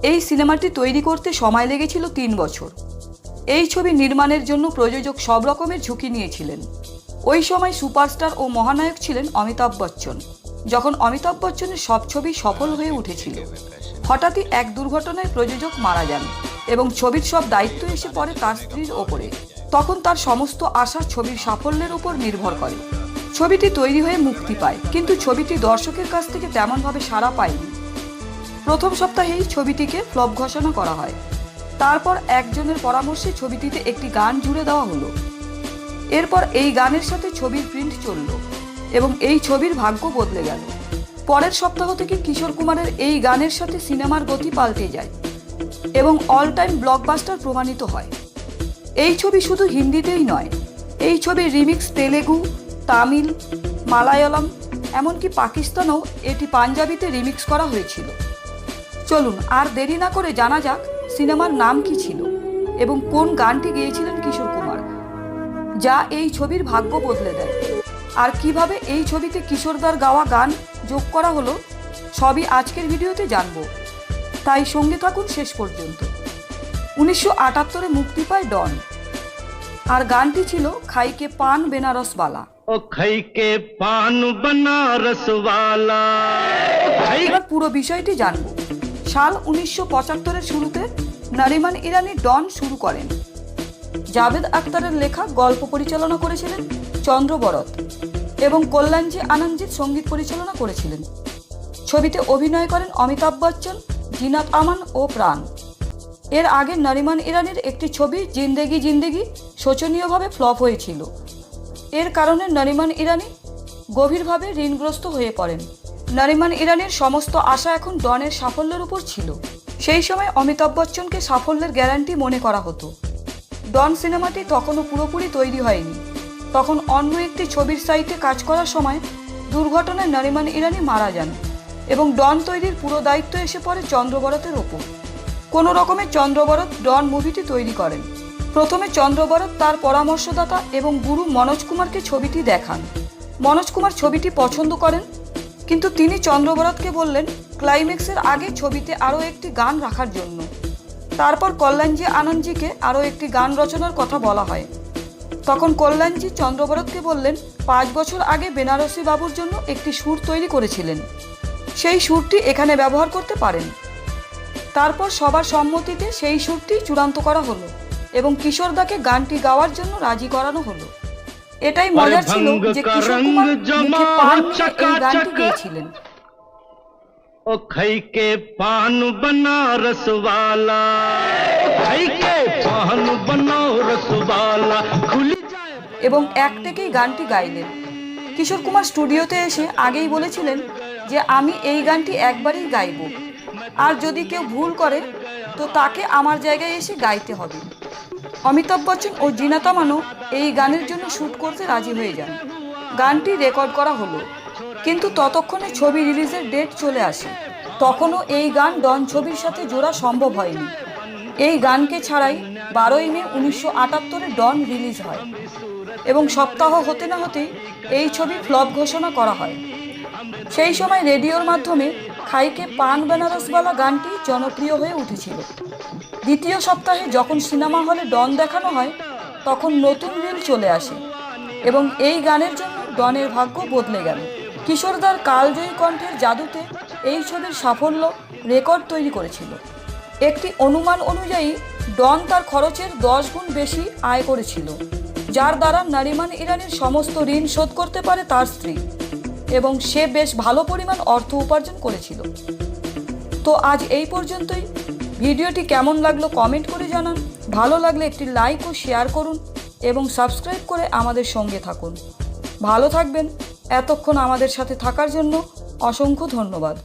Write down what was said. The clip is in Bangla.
এই সিনেমাটি তৈরি করতে সময় লেগেছিল 3 বছর। এই ছবি নির্মাণের জন্য প্রযোজক সব রকমের ঝুঁকি নিয়েছিলেন। ওই সময় সুপারস্টার ও মহানায়ক ছিলেন অমিতাভ বচ্চন। যখন অমিতাভ বচ্চনের সব ছবি সফল হয়ে উঠেছিল, হঠাৎই এক দুর্ঘটনায় প্রযোজক মারা যান এবং ছবির সব দায়িত্ব এসে পড়ে তার স্ত্রীর ওপরে। তখন তার সমস্ত আশা ছবির সাফল্যের উপর নির্ভর করে। ছবিটি তৈরি হয়ে মুক্তি পায়, কিন্তু ছবিটি দর্শকের কাছ থেকে তেমনভাবে সাড়া পায়নি। প্রথম সপ্তাহেই ছবিটিকে ফ্লপ ঘোষণা করা হয়। তারপর একজনের পরামর্শে ছবিটিতে একটি গান জুড়ে দেওয়া হলো। এরপর এই গানের সাথে ছবির প্রিন্ট চলল এবং এই ছবির ভাগ্য বদলে গেল। পরের সপ্তাহ থেকে কিশোর কুমারের এই গানের সাথে সিনেমার গতি পাল্টে যায় এবং অল টাইম ব্লকবাস্টার প্রমাণিত হয়। এই ছবি শুধু হিন্দিতেই নয়, এই ছবির রিমিক্স তেলেগু, তামিল, মালায়ালাম, এমনকি পাকিস্তানেও এটি পাঞ্জাবিতে রিমিক্স করা হয়েছিল। চলুন আর দেরি না করে জানা যাক সিনেমার নাম কি ছিল এবং কোন গানটি গেয়েছিলেন কিশোর কুমার, যা এই ছবির ভাগ্য বদলে দেয়। আর কিভাবে এই ছবিতে কিশোরদার গাওয়া গান যোগ করা হলো, সবই আজকের ভিডিওতে জানবো, তাই সঙ্গে থাকুন শেষ পর্যন্ত। 1978-এ মুক্তি পায় ডন, আর গানটি ছিল খাইকে পান বেনারসওয়ালা। ও খাইকে পান বেনারসওয়ালা। এবার পুরো বিষয়টি জানবো। সাল 1975-এর শুরুতে নারিমান ইরানি ডন শুরু করেন। জাভেদ আখতারের লেখা গল্প পরিচালনা করেছিলেন চন্দ্র বরত এবং কল্যাণজি আনন্দজিৎ সঙ্গীত পরিচালনা করেছিলেন। ছবিতে অভিনয় করেন অমিতাভ বচ্চন, জিনাত আমান ও প্রাণ। এর আগে নারিমান ইরানির একটি ছবি জিন্দেগি জিন্দেগি শোচনীয়ভাবে ফ্লপ হয়েছিল। এর কারণে নারিমান ইরানি গভীরভাবে ঋণগ্রস্ত হয়ে পড়েন। নারিমান ইরানির সমস্ত আশা এখন ডনের সাফল্যের উপর ছিল। সেই সময় অমিতাভ বচ্চনকে সাফল্যের গ্যারান্টি মনে করা হতো। ডন সিনেমাটি তখনও পুরোপুরি তৈরি হয়নি। তখন অন্য একটি ছবির সাইটে কাজ করার সময় দুর্ঘটনায় নারিমান ইরানি মারা যান এবং ডন তৈরির পুরো দায়িত্ব এসে পড়ে চন্দ্র বরতের ওপর। কোনো রকমে চন্দ্র বরত ডন মুভিটি তৈরি করেন। প্রথমে চন্দ্র বরত তার পরামর্শদাতা এবং গুরু মনোজ কুমারকে ছবিটি দেখান। মনোজ কুমার ছবিটি পছন্দ করেন, কিন্তু তিনি চন্দ্র বরতকে বললেন ক্লাইম্যাক্সের আগে ছবিতে আরও একটি গান রাখার জন্য। তারপর কল্যাণজি আনন্দজিকে আরও একটি গান রচনার কথা বলা হয়। তখন কল্যাণজি চন্দ্র বরতকে বললেন 5 বছর আগে বেনারসি বাবুর জন্য একটি সুর তৈরি করেছিলেন, সেই সুরটি এখানে ব্যবহার করতে পারেন। তারপর সবার সম্মতিতে সেই সুরটি চূড়ান্ত করা হলো এবং কিশোরদাকে গানটি গাওয়ার জন্য রাজি করানো হলো। এটাই মজার ছিল যে কিশোর কুমার মুখে পান এই গানটি গেয়েছিলেন। ও খাইকে পান বেনারসওয়ালা, খাইকে পান বেনারসওয়ালা খুলি যায়, এবং এক থেকেই গানটি গাইলেন। কিশোর কুমার স্টুডিওতে এসে আগেই বলেছিলেন যে আমি এই গানটি একবারই গাইব, আর যদি কেউ ভুল করে তো তাকে আমার জায়গায় এসে গাইতে হবে। অমিতাভ বচ্চন ও জিনাত আমানও এই গানের জন্য শ্যুট করতে রাজি হয়ে যান। গানটি রেকর্ড করা হলো, কিন্তু ততক্ষণে ছবি রিলিজের ডেট চলে আসে। তখনও এই গান ডন ছবির সাথে জোড়া সম্ভব হয়নি। এই গানকে ছাড়াই 12ই মে 1978-এ ডন রিলিজ হয় এবং সপ্তাহ হতে না হতেই এই ছবি ফ্লপ ঘোষণা করা হয়। সেই সময় রেডিওর মাধ্যমে খাইকে পান বেনারসওয়ালা গানটি জনপ্রিয় হয়ে উঠেছিল। দ্বিতীয় সপ্তাহে যখন সিনেমা হলে ডন দেখানো হয়, তখন নতুন রিল চলে আসে এবং এই গানের জন্য ডনের ভাগ্য বদলে গেল। কিশোরদার কালজয়ী কণ্ঠের জাদুতে এই ছবির সাফল্য রেকর্ড তৈরি করেছিল। একটি অনুমান অনুযায়ী ডন তার খরচের 10 গুণ বেশি আয় করেছিল, যার দ্বারা নারিমান ইরানির সমস্ত ঋণ শোধ করতে পারে তার স্ত্রী, এবং সে বেশ ভালো পরিমাণ অর্থ উপার্জন করেছিল। তো আজ এই পর্যন্তই। ভিডিওটি কেমন লাগলো কমেন্ট করে জানান। ভালো লাগলে একটি লাইক ও শেয়ার করুন এবং সাবস্ক্রাইব করে আমাদের সঙ্গে থাকুন। ভালো থাকবেন। এতক্ষণ আমাদের সাথে থাকার জন্য অসংখ্য ধন্যবাদ।